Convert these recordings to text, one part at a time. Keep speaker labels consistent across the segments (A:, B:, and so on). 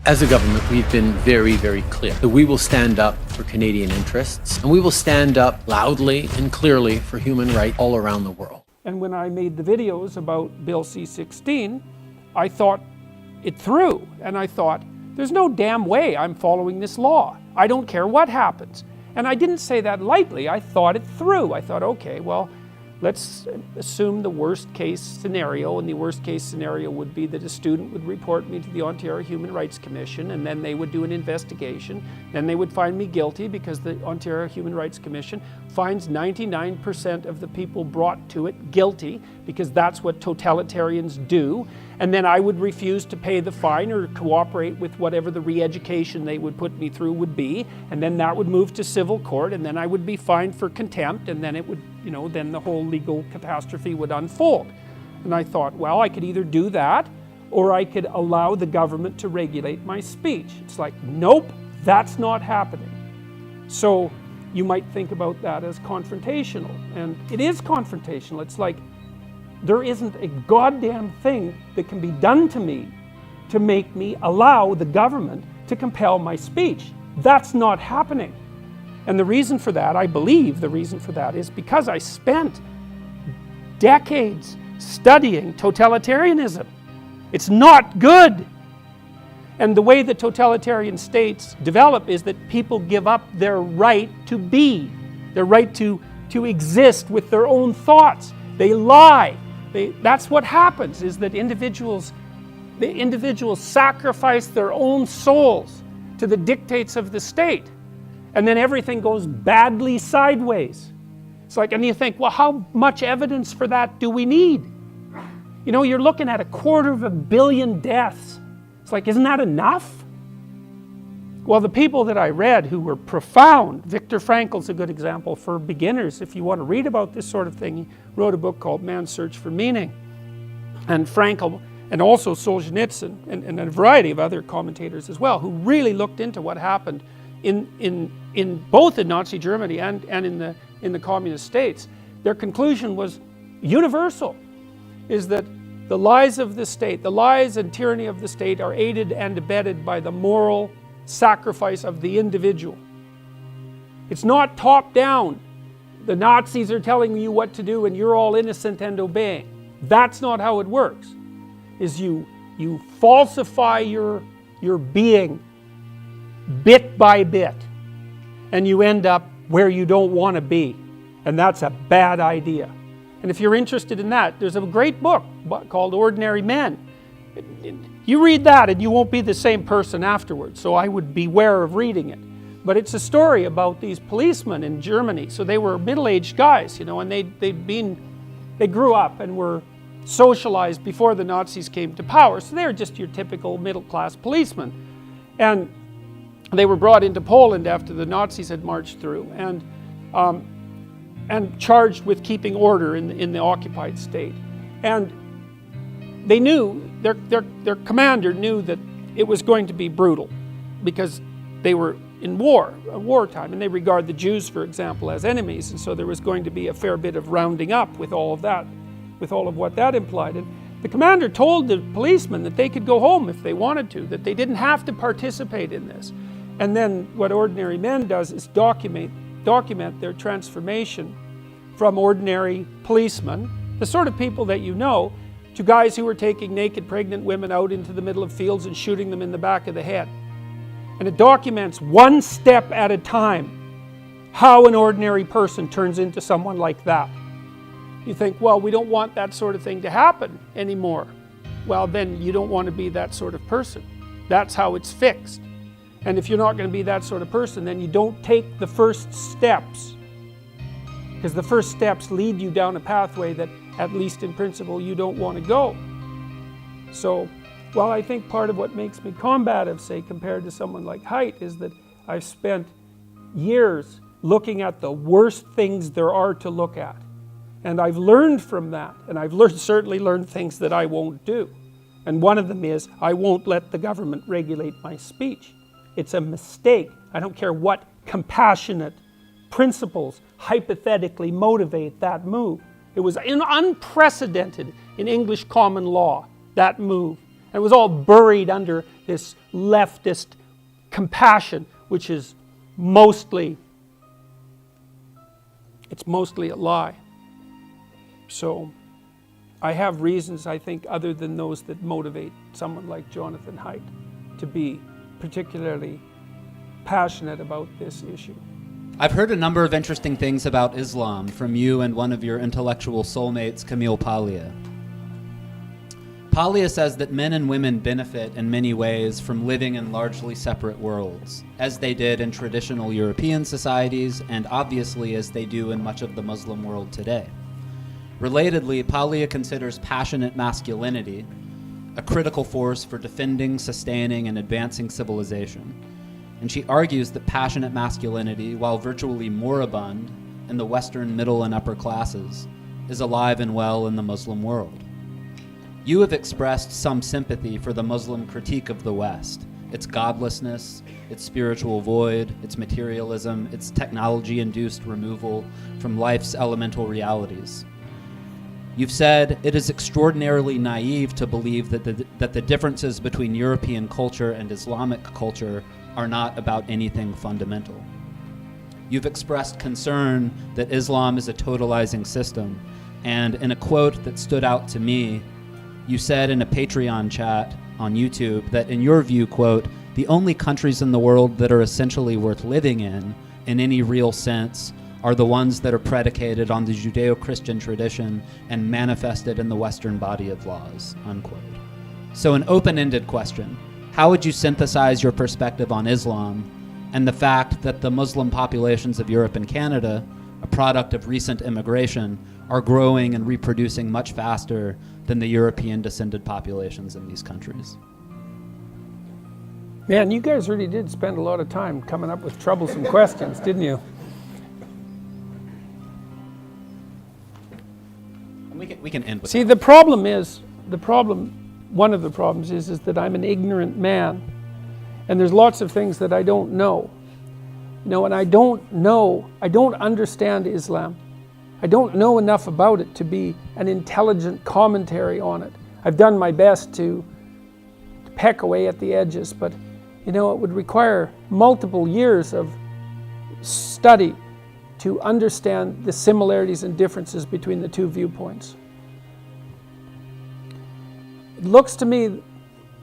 A: As a government, we've been very, very clear that we will stand up for Canadian interests, and we will stand up loudly and clearly for human rights all around the world.
B: And when I made the videos about Bill C-16, I thought it through, and I thought, there's no damn way I'm following this law. I don't care what happens. And I didn't say that lightly. I thought it through. I thought, okay, well, let's assume the worst case scenario, and the worst case scenario would be that a student would report me to the Ontario Human Rights Commission, and then they would do an investigation. Then they would find me guilty because the Ontario Human Rights Commission finds 99% of the people brought to it guilty, because that's what totalitarians do. And then I would refuse to pay the fine or cooperate with whatever the re-education they would put me through would be. And then that would move to civil court, and then I would be fined for contempt, and then it would, then the whole legal catastrophe would unfold. And I thought, well, I could either do that, or I could allow the government to regulate my speech. It's like, nope, that's not happening. So you might think about that as confrontational, and it is confrontational. It's like, there isn't a goddamn thing that can be done to me to make me allow the government to compel my speech. That's not happening. And the reason for that, I believe the reason for that, is because I spent decades studying totalitarianism. It's not good. And the way that totalitarian states develop is that people give up their right to be, their right to exist with their own thoughts. They lie. That's what happens, is that individuals sacrifice their own souls to the dictates of the state. And then everything goes badly sideways. It's like, and you think, well, how much evidence for that do we need? You're looking at 250 million deaths. It's like, isn't that enough? Well, the people that I read who were profound, Viktor Frankl's a good example for beginners. If you want to read about this sort of thing, he wrote a book called Man's Search for Meaning. And Frankl, and also Solzhenitsyn, and a variety of other commentators as well, who really looked into what happened in both in Nazi Germany and in the communist states. Their conclusion was universal, is that the lies of the state, the lies and tyranny of the state, are aided and abetted by the moral sacrifice of the individual. It's not top down. The Nazis are telling you what to do and you're all innocent and obeying. That's not how it works. Is you falsify your being bit by bit, and you end up where you don't want to be. And that's a bad idea. And if you're interested in that, there's a great book called Ordinary Men. You read that and you won't be the same person afterwards, so I would beware of reading it. But it's a story about these policemen in Germany. So they were middle-aged guys, and they grew up and were socialized before the Nazis came to power. So they're just your typical middle-class policemen. And they were brought into Poland after the Nazis had marched through, and charged with keeping order in the occupied state. And they knew, their commander knew that it was going to be brutal, because they were in wartime, and they regard the Jews, for example, as enemies, and so there was going to be a fair bit of rounding up with all of that, with all of what that implied. And the commander told the policemen that they could go home if they wanted to, that they didn't have to participate in this. And then what Ordinary Men does is document their transformation from ordinary policemen, the sort of people that you know, to guys who were taking naked pregnant women out into the middle of fields and shooting them in the back of the head. And it documents one step at a time how an ordinary person turns into someone like that. You think, well, we don't want that sort of thing to happen anymore. Well, then you don't want to be that sort of person. That's how it's fixed. And if you're not going to be that sort of person, then you don't take the first steps. Because the first steps lead you down a pathway that, at least in principle, you don't want to go. So, well, I think part of what makes me combative, say, compared to someone like Haidt, is that I've spent years looking at the worst things there are to look at. And I've learned from that, and I've certainly learned things that I won't do. And one of them is, I won't let the government regulate my speech. It's a mistake. I don't care what compassionate principles hypothetically motivate that move. It was unprecedented in English common law, that move. And it was all buried under this leftist compassion, which is mostly a lie. So I have reasons, I think, other than those that motivate someone like Jonathan Haidt to be particularly passionate about this issue.
C: I've heard a number of interesting things about Islam from you and one of your intellectual soulmates, Camille Paglia. Paglia says that men and women benefit in many ways from living in largely separate worlds, as they did in traditional European societies and obviously as they do in much of the Muslim world today. Relatedly, Paglia considers passionate masculinity a critical force for defending, sustaining, and advancing civilization. And she argues that passionate masculinity, while virtually moribund in the Western middle and upper classes, is alive and well in the Muslim world. You have expressed some sympathy for the Muslim critique of the West, its godlessness, its spiritual void, its materialism, its technology-induced removal from life's elemental realities. You've said it is extraordinarily naive to believe that the differences between European culture and Islamic culture are not about anything fundamental. You've expressed concern that Islam is a totalizing system, and in a quote that stood out to me, you said in a Patreon chat on YouTube that in your view, quote, the only countries in the world that are essentially worth living in any real sense, are the ones that are predicated on the Judeo-Christian tradition and manifested in the Western body of laws, unquote. So an open-ended question, how would you synthesize your perspective on Islam and the fact that the Muslim populations of Europe and Canada, a product of recent immigration, are growing and reproducing much faster than the European descended populations in these countries?
B: Man, you guys really did spend a lot of time coming up with troublesome questions, didn't you?
C: We can end with
B: See,
C: that.
B: one of the problems is that I'm an ignorant man, and there's lots of things that I don't know. You know, and I don't understand Islam. I don't know enough about it to be an intelligent commentary on it. I've done my best to peck away at the edges, but you know, it would require multiple years of study to understand the similarities and differences between the two viewpoints. It looks to me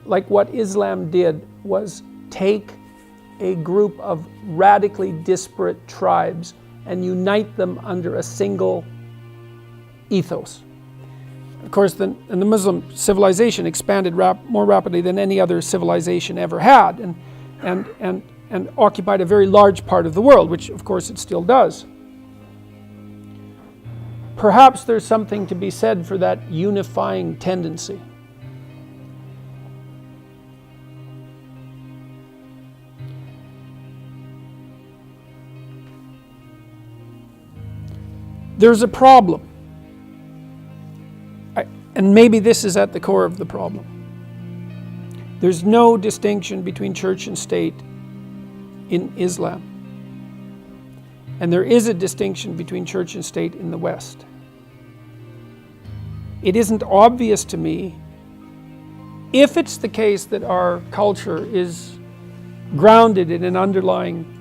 B: like what Islam did was take a group of radically disparate tribes and unite them under a single ecos. Of course, the Muslim civilization expanded more rapidly than any other civilization ever had, and occupied a very large part of the world, which of course it still does. Perhaps there's something to be said for that unifying tendency. There's a problem. And maybe this is at the core of the problem. There's no distinction between church and state in Islam. And there is a distinction between church and state in the West. It isn't obvious to me, if it's the case that our culture is grounded in an underlying,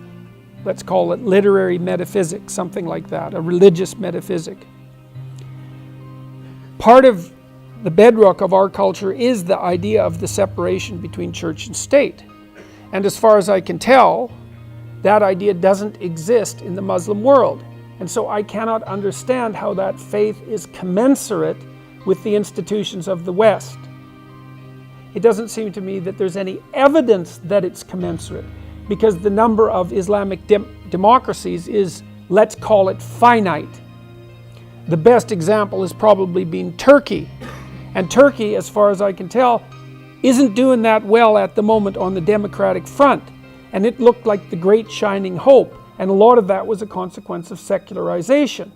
B: let's call it literary metaphysics, something like that, a religious metaphysic. Part of the bedrock of our culture is the idea of the separation between church and state. And as far as I can tell, that idea doesn't exist in the Muslim world. And so I cannot understand how that faith is commensurate with the institutions of the West. It doesn't seem to me that there's any evidence that it's commensurate, because the number of Islamic democracies is, let's call it, finite. The best example has probably been Turkey. And Turkey, as far as I can tell, isn't doing that well at the moment on the democratic front. And it looked like the great shining hope. And a lot of that was a consequence of secularization.